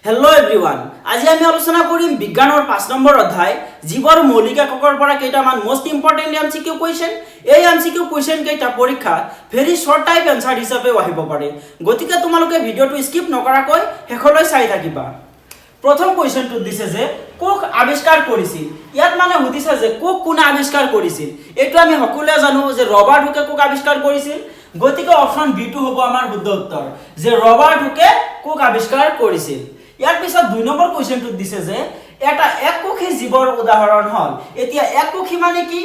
hello everyone आज आमी आलोचना करिम विज्ञाনৰ 5 নম্বৰ অধ্যায় জীৱৰ মৌলিক এককৰ পৰা কেইটামান মোস্ট ইম্পৰ্টেন্ট এমসিকিউ কোৱেশ্চন এই এমসিকিউ কোৱেশ্চন কেইটা পৰীক্ষা ভেৰি শৰ্ট টাইপ আনসাৰ হিচাপে আহিব পাৰে গতিকে তোমালোকে ভিডিওটো স্কিপ নকৰাকৈ হেকলৈ চাই থাকিবা প্ৰথম কোৱেশ্চনটো দিছে যে কোক আৱিষ্কাৰ কৰিছিল ইয়াত মানে সুধিছে যে কোক কোনে আৱিষ্কাৰ কৰিছিল এটো আমি সকলোৱে জানো যে ৰবাৰ্ট হুকে কোক আৱিষ্কাৰ কৰিছিল গতিকে অপচন বি টু হ'ব আমাৰ শুদ্ধ উত্তৰ যে ৰবাৰ্ট হুকে কোক আৱিষ্কাৰ কৰিছিল ইয়াৰ পিছত 2 নম্বৰ কোৱেশ্চনটো দিছে যে এটা এককোষী জীৱৰ উদাহৰণ হল এতিয়া এককোষী মানে কি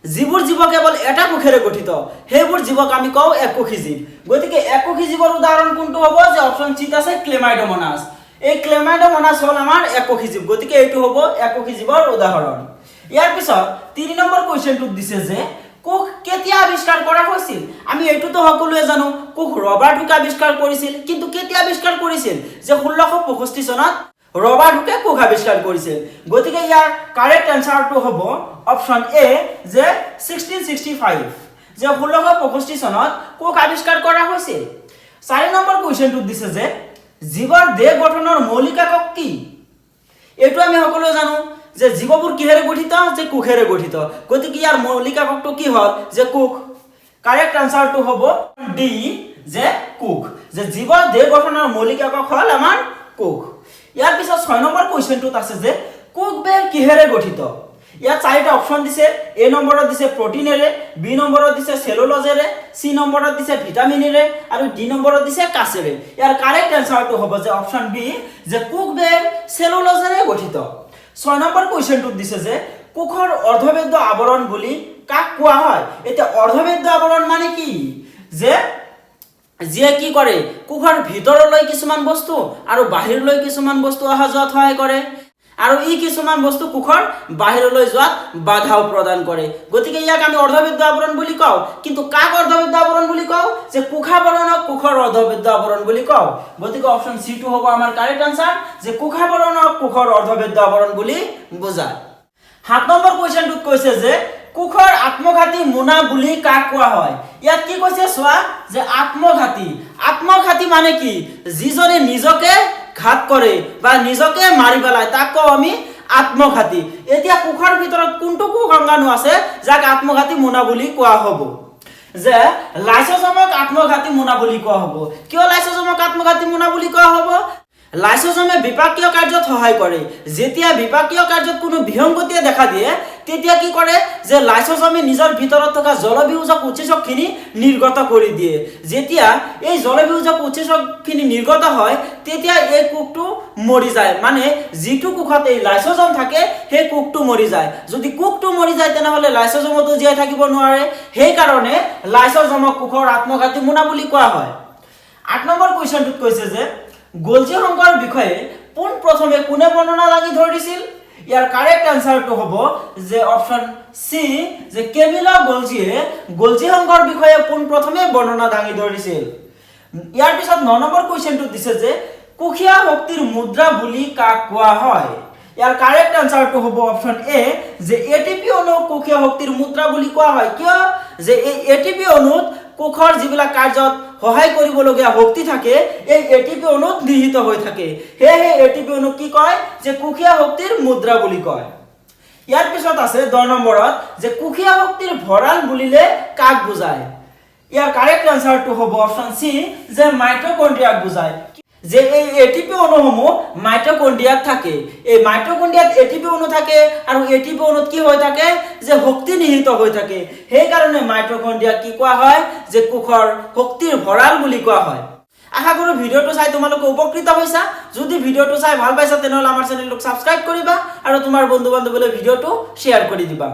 জীৱৰ জীৱ কেৱল এটা কোষেৰে গঠিত হেবোৰ জীৱক আমি কও এককোষী জীৱ গতিকে এককোষী জীৱৰ উদাহৰণ কোনটো হ'ব যে অপচন সি আছে ক্লেমাইডোমোনাছ এই ক্লেমাইডোমোনাছ হল আমাৰ এককোষী জীৱ গতিকে এইটো হ'ব এককোষী জীৱৰ উদাহৰণ ইয়াৰ পিছত 3 নম্বৰ কোৱেশ্চনটো দিছে যে কোক কেতিয়া আৱিষ্কাৰ কৰা হৈছিল আমি এইটোতো সকলোৱে জানো কোক ৰবাৰ্ট হুকে আৱিষ্কাৰ কৰিছিল কিন্তু কেতিয়া আৱিষ্কাৰ কৰিছিল যে 1665 চনত ৰবাৰ্ট হুকে কোক আৱিষ্কাৰ কৰিছিল গতিকে ইয়াৰ কাৰেক্ট আনসাৰটো হ'ব অপচন এ যে 1665 যে 1665 চনত কোক আৱিষ্কাৰ কৰা হৈছিল 4 নম্বৰ কোৱেশ্চনটো দিছে যে জীৱৰ দেহ গঠনৰ মৌলিক একক কি এটো আমি সকলোৱে জানো যে জীৱবোৰ কিহেৰে গঠিত যে কোষেৰে গঠিত গতিকে ইয়াৰ মৌলিক এককটো কি হল যে কোষ কাৰেক্ট আনসাৰটো হ'ব ডি যে কোষ যে জীৱৰ দেহ গঠনৰ মৌলিক একক হল আমাৰ কোষ ইয়াৰ পিছত 6 নম্বৰ কোৱেশ্চনটোত আছে যে কোষ বেৰ কিহেৰে গঠিত ইয়াত চাৰিটা অপচন দিছে এ নম্বৰত দিছে প্ৰটিনেৰে বি নম্বৰত দিছে সেলুলোজেৰে সি নম্বৰত দিছে ভিটামিনেৰে আৰু ডি নম্বৰত দিছে কাচেৰে ইয়াৰ কাৰেক্ট আনসাৰটো হ'ব যে অপচন বি যে কোষ বেৰ সেলুলোজেৰে গঠিত 6 নম্বৰ কোৱেশ্চনটো দিছে যে কোষৰ অৰ্ধবেদ্য আৱৰণ বুলি কাক কোৱা হয় এটা অৰ্ধবেদ্য আৱৰণ মানে কি যে কি কৰে কোষৰ ভিতৰলৈ কিছুমান বস্তু আৰু বাহিৰলৈ কিছুমান বস্তু অহা যোৱাত সহায় কৰে আৰু ই কিছুমান বস্তু কোষৰ বাহিৰলৈ যোৱাত বাধাও প্ৰদান কৰে গতিকে ইয়াক আমি অৰ্ধবেদ্য আৱৰণ বুলি কও কিন্তু কাক অৰ্ধবেদ্য আৱৰণ বুলি কও যে কোষাবৰণক কোষৰ অৰ্ধবেদ্য আৱৰণ বুলি কও গতিকে অপচন সি টু হ'ব আমাৰ কাৰেক্ট আনসাৰ যে কোষাবৰণক কোষৰ অৰ্ধবেদ্য আৱৰণ বুলি বুজায় 7 নম্বৰ কোৱেশ্চনটোত কৈছে যে কোষৰ আত্মঘাতী মোনা বুলি কাক কোৱা হয় ইয়াত কি কৈছে সোৱা যে আত্মঘাতী মানে কি যিজনে নিজকে ঘাত কৰে বা নিজকে মাৰি পেলায় তাক কও আমি আত্মঘাতী এতিয়া কোষৰ ভিতৰত কোনটো কোষ অংগাণু আছে যাক আত্মঘাতী মোনা বুলি কোৱা হ'ব যে লাইসোজোমক আত্মঘাতী মোনা বুলি কোৱা হ'ব কিয় লাইসোজোমক আত্মঘাতী মোনা বুলি কোৱা হ'ব লাইসোজোমে বিপাকীয় কাৰ্যত সহায় কৰে যেতিয়া বিপাকীয় কাৰ্যত কোনো বিসংগতিয়ে দেখা দিয়ে তেতিয়া কি কৰে যে লাইসোজোমে নিজৰ ভিতৰত থকা জলবিয়োজক উৎসেচকখিনি নিৰ্গত কৰি দিয়ে যেতিয়া এই জলবিয়োজক উৎসেচকখিনি নিৰ্গত হয় তেতিয়া এই কোষটো মৰি যায় মানে যিটো কোষত এই লাইসোজোম থাকে সেই কোষটো মৰি যায় যদি কোষটো মৰি যায় তেনেহলে লাইসোজোমটো জীয়াই থাকিব নোৱাৰে সেই কাৰণে লাইসোজোমক কোষৰ আত্মঘাতী মোনা বুলি কোৱা হয় 8 নম্বৰ কোৱেশ্চনটোত কৈছে যে গোলজি সংঘৰ বিষয়ে পোন প্ৰথমে কোনে বৰ্ণনা দাঙি ধৰিছিল ইয়াৰ কাৰেক্ট আনসাৰটো হ'ব যে অপচন সি যে কেমিলা গোলজিয়ে গোলজি সংঘৰ বিষয়ে পোন প্ৰথমে বৰ্ণনা দাঙি ধৰিছিল ইয়াৰ পিছত 9 নম্বৰ কোৱেশ্চনটো দিছে যে কোষীয় শক্তিৰ মুদ্ৰা বুলি কাক কোৱা হয় ইয়াৰ কাৰেক্ট আনসাৰটো হ'ব অপচন এ যে এটিপি অণু কোষীয় শক্তিৰ মুদ্ৰা বুলি কোৱা হয় কিয় যে এই এটিপি অণুত কোষৰ যিবিলাক কাৰ্যত সহায় কৰিবলগীয়া শক্তি থাকে এই এটিপি অণুত নিহিত হৈ থাকে হেহে এটিপি অণু কি কয় যে কোষীয় শক্তিৰ মুদ্ৰা বুলি কয় ইয়াৰ পিছত আছে 10 নম্বৰত যে কোষীয় শক্তিৰ ভঁৰাল বুলিলে কাক বুজায় ইয়াৰ কাৰেক্ট আনসাৰটো হ'ব অপচন সি যে মাইটোকন্ড্ৰিয়াক বুজায় যে এই এটিপি অণুসমূহ মাইটোকন্ড্ৰিয়াত থাকে এই মাইটোকন্ড্ৰিয়াত এটিপি অণু থাকে আৰু এটিপি অণুত কি হৈ থাকে যে শক্তি নিহিত হৈ থাকে সেই কাৰণে মাইটোকন্ড্ৰিয়াক কি কোৱা হয় যে কোষৰ শক্তিৰ ভঁৰাল বুলি কোৱা হয় আশা কৰো ভিডিওটো চাই তোমালোক উপকৃত হৈছা যদি ভিডিওটো চাই ভাল পাইছা তেনহলে আমাৰ চেনেলটো সাবস্ক্ৰাইব কৰিবা আৰু তোমাৰ বন্ধু বান্ধৱীলৈ ভিডিওটো শেয়াৰ কৰি দিবা